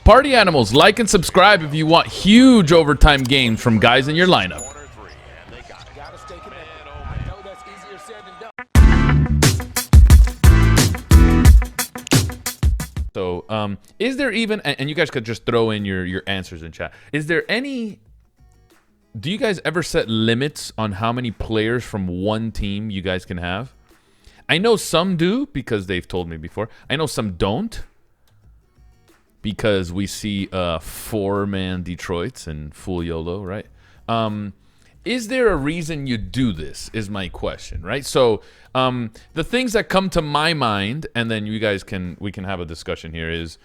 Party animals, like and subscribe if you want huge overtime games from guys in your lineup. So, is there even, and you guys could just throw in your answers in chat. Is there any, do you guys ever set limits on how many players from one team you guys can have? I know some do because they've told me before. I know some don't because we see 4-man Detroits and full YOLO, right? Is there a reason you do this is my question, right? So the things that come to my mind, and then you guys we can have a discussion here, is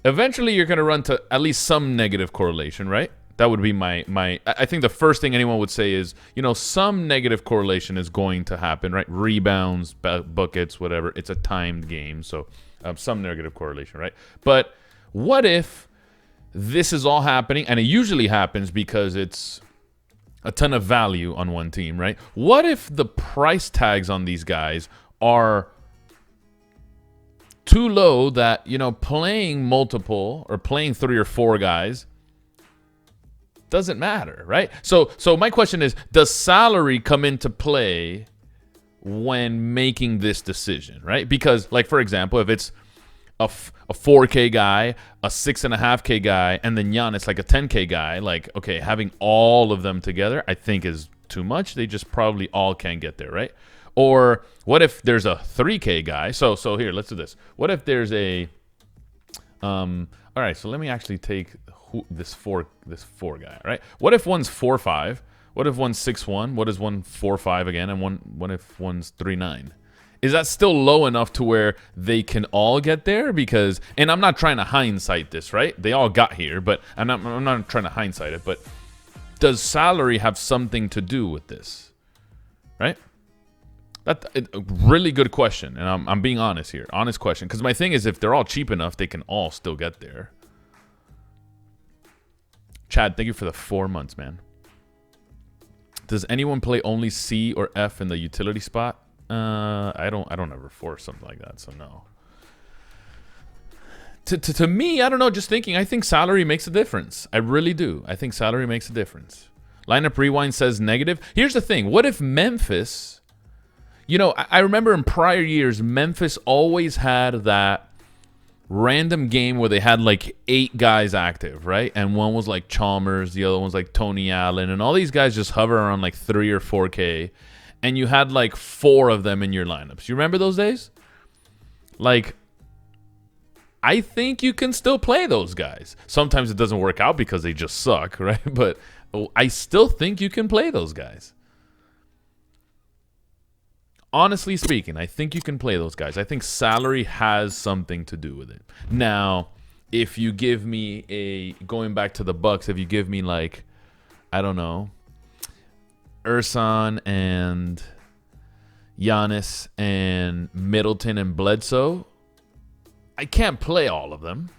eventually you're going to run to at least some negative correlation, right? That would be I think the first thing anyone would say is, some negative correlation is going to happen, right? Rebounds, buckets, whatever. It's a timed game, so some negative correlation, right? But what if this is all happening, and it usually happens because it's a ton of value on one team, right? What if the price tags on these guys are too low that, playing multiple or playing 3 or 4 guys doesn't matter, right? So my question is, does salary come into play when making this decision, right? Because, like, for example, if it's a 4K guy, a 6.5K guy, and then Giannis like a 10K guy, like, okay, having all of them together, I think is too much. They just probably all can't get there, right? Or what if there's a 3K guy? So here, let's do this. What if there's a, all right, so let me actually take this four guy, right? What if one's 4.5? What if one's 6'1"? What is one 4.5 again? And what if one's 3'9"? Is that still low enough to where they can all get there? Because, and I'm not trying to hindsight this, right? They all got here, but I'm not trying to hindsight it. But does salary have something to do with this, right? That's a really good question, and I'm being honest here. Honest question, because my thing is, if they're all cheap enough, they can all still get there. Chad, thank you for the 4 months, man. Does anyone play only C or F in the utility spot? I don't ever force something like that, so no. To me, I don't know, just thinking, I think salary makes a difference. I really do. I think salary makes a difference. Lineup Rewind says negative. Here's the thing. What if Memphis, I remember in prior years, Memphis always had that random game where they had like 8 guys active, right? And one was like Chalmers, the other one's like Tony Allen, and all these guys just hover around like 3 or 4K. And you had like 4 of them in your lineups. You remember those days? Like, I think you can still play those guys. Sometimes it doesn't work out because they just suck, right? But I still think you can play those guys. Honestly speaking, I think you can play those guys. I think salary has something to do with it. Now, if you give me going back to the Bucks, if you give me like, I don't know, Ersan and Giannis and Middleton and Bledsoe, I can't play all of them.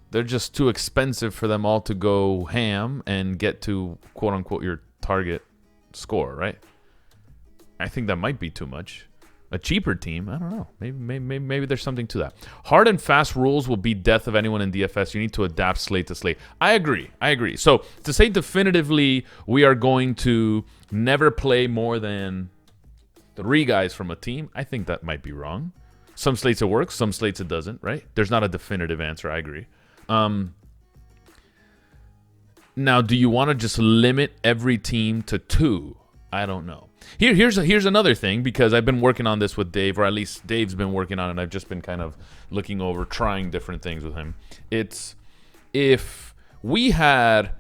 They're just too expensive for them all to go ham and get to, quote unquote, your target score, right? I think that might be too much. A cheaper team, I don't know. Maybe there's something to that. Hard and fast rules will be death of anyone in DFS. You need to adapt slate to slate. I agree. So to say definitively we are going to never play more than 3 guys from a team, I think that might be wrong. Some slates it works, some slates it doesn't, right? There's not a definitive answer. I agree. Now, do you want to just limit every team to 2? I don't know. Here's another thing, because I've been working on this with Dave, or at least Dave's been working on it. I've just been kind of looking over, trying different things with him. It's if we had,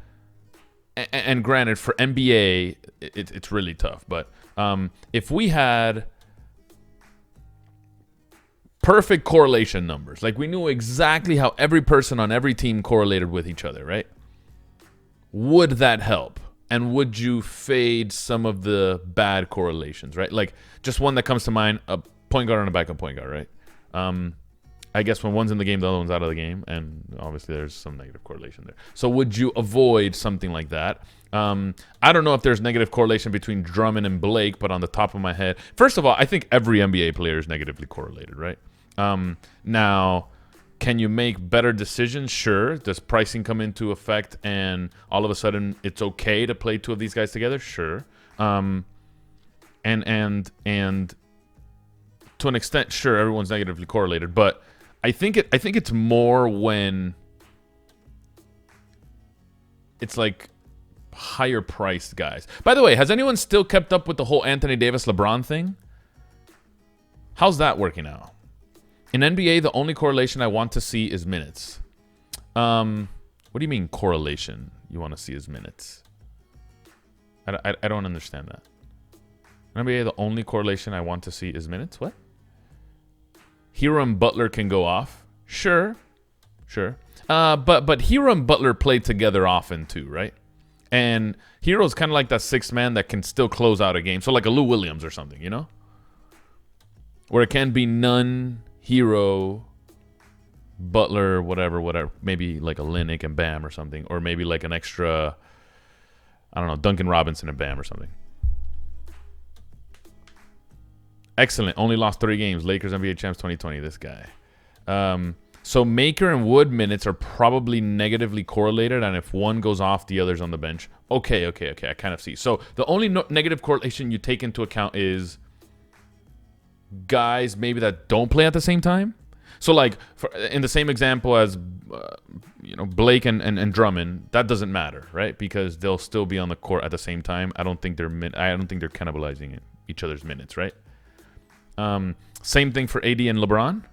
and granted for NBA, it's really tough, but if we had perfect correlation numbers, like we knew exactly how every person on every team correlated with each other, right? Would that help? And would you fade some of the bad correlations, right? Like, just one that comes to mind, a point guard and a backup point guard, right? I guess when one's in the game, the other one's out of the game, and obviously there's some negative correlation there. So would you avoid something like that? I don't know if there's negative correlation between Drummond and Blake, but on the top of my head, first of all, I think every NBA player is negatively correlated, right? Now, Can you make better decisions? Sure. Does pricing come into effect and all of a sudden it's okay to play two of these guys together? Sure. And to an extent, sure, everyone's negatively correlated, but I think it's more when it's like higher priced guys. By the way, has anyone still kept up with the whole Anthony Davis LeBron thing? How's that working out? In NBA, the only correlation I want to see is minutes. What do you mean correlation you want to see is minutes? I don't understand that. In NBA, the only correlation I want to see is minutes? What? Hero and Butler can go off? Sure. But Hero and Butler play together often too, right? And Hero's kind of like that sixth man that can still close out a game. So like a Lou Williams or something, you know? Where it can be none, Hero, Butler, whatever. Maybe like a Linnick and Bam or something. Or maybe like an extra, I don't know, Duncan Robinson and Bam or something. Excellent. Only lost 3 games. Lakers NBA champs 2020. This guy. So Maker and Wood minutes are probably negatively correlated, and if one goes off, the other's on the bench. Okay. I kind of see. So the only negative correlation you take into account is guys maybe that don't play at the same time. So like in the same example as Blake and Drummond, that doesn't matter, right? Because they'll still be on the court at the same time. I don't think they're cannibalizing each other's minutes, right? Same thing for AD and LeBron.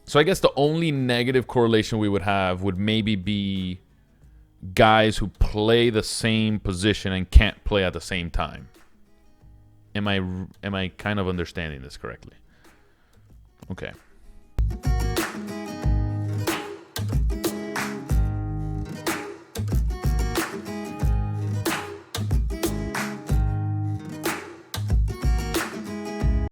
So I guess the only negative correlation we would have would maybe be guys who play the same position and can't play at the same time. Am I kind of understanding this correctly? Okay.